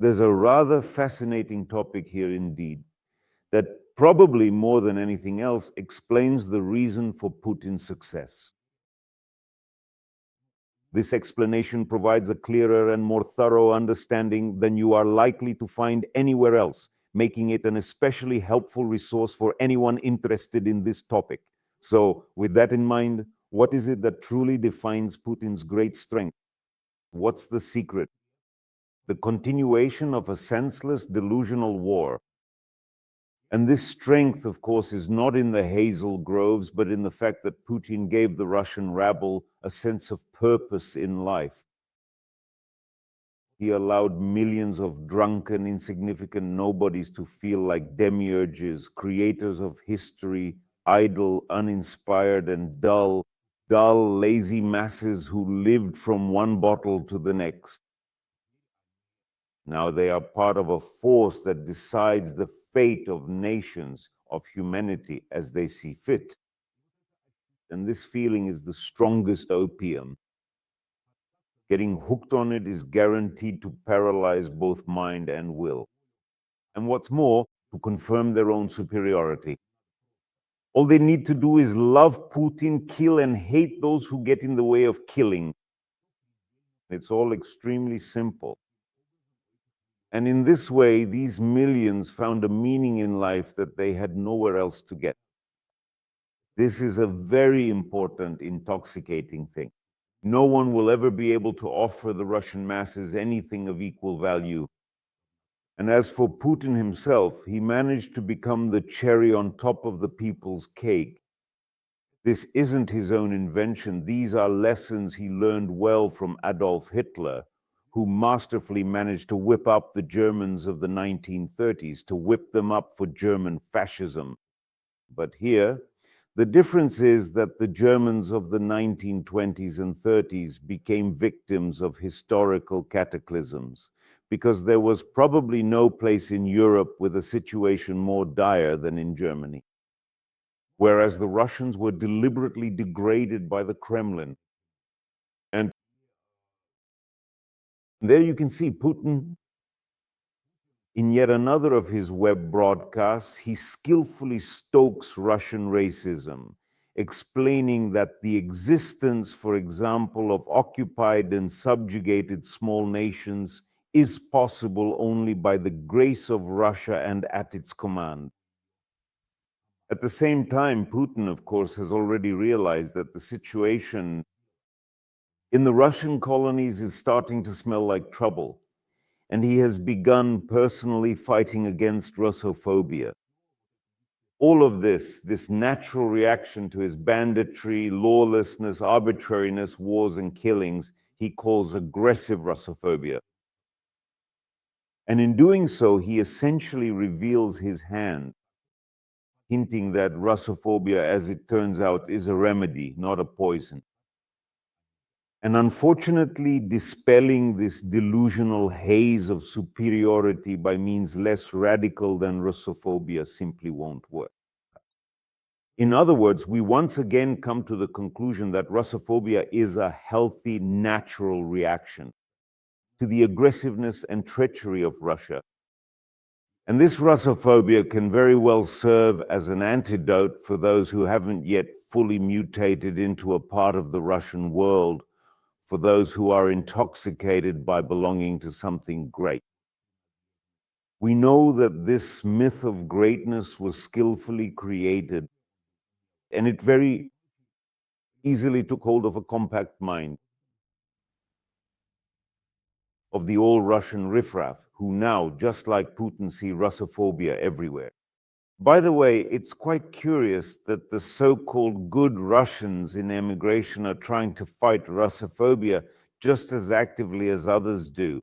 There's a rather fascinating topic here indeed, that probably more than anything else explains the reason for Putin's success. This explanation provides a clearer and more thorough understanding than you are likely to find anywhere else, making it an especially helpful resource for anyone interested in this topic. So, with that in mind, what is it that truly defines Putin's great strength? What's the secret? The continuation of a senseless, delusional war. And this strength, of course, is not in the hazel groves, but in the fact that Putin gave the Russian rabble a sense of purpose in life. He allowed millions of drunken, insignificant nobodies to feel like demiurges, creators of history, idle, uninspired, and dull, lazy masses who lived from one bottle to the next. Now they are part of a force that decides the fate of nations, of humanity, as they see fit. And this feeling is the strongest opium. Getting hooked on it is guaranteed to paralyze both mind and will. And what's more, to confirm their own superiority. All they need to do is love Putin, kill and hate those who get in the way of killing. It's all extremely simple. And in this way, these millions found a meaning in life that they had nowhere else to get. This is a very important, intoxicating thing. No one will ever be able to offer the Russian masses anything of equal value. And as for Putin himself, he managed to become the cherry on top of the people's cake. This isn't his own invention. These are lessons he learned well from Adolf Hitler, who masterfully managed to whip up the Germans of the 1930s, to whip them up for German fascism. But here, the difference is that the Germans of the 1920s and 30s became victims of historical cataclysms, because there was probably no place in Europe with a situation more dire than in Germany. Whereas the Russians were deliberately degraded by the Kremlin. And there you can see Putin, in yet another of his web broadcasts, he skillfully stokes Russian racism, explaining that the existence, for example, of occupied and subjugated small nations is possible only by the grace of Russia and at its command. At the same time, Putin, of course, has already realized that the situation in the Russian colonies is starting to smell like trouble, and he has begun personally fighting against Russophobia. All of this natural reaction to his banditry, lawlessness, arbitrariness, wars, and killings, he calls aggressive Russophobia. And in doing so, he essentially reveals his hand, hinting that Russophobia, as it turns out, is a remedy, not a poison. And unfortunately, dispelling this delusional haze of superiority by means less radical than Russophobia simply won't work. In other words, we once again come to the conclusion that Russophobia is a healthy, natural reaction to the aggressiveness and treachery of Russia. And this Russophobia can very well serve as an antidote for those who haven't yet fully mutated into a part of the Russian world, for those who are intoxicated by belonging to something great. We know that this myth of greatness was skillfully created, and it very easily took hold of a compact mind of the all-Russian riffraff, who now, just like Putin, see Russophobia everywhere. By the way, it's quite curious that the so-called good Russians in emigration are trying to fight Russophobia just as actively as others do.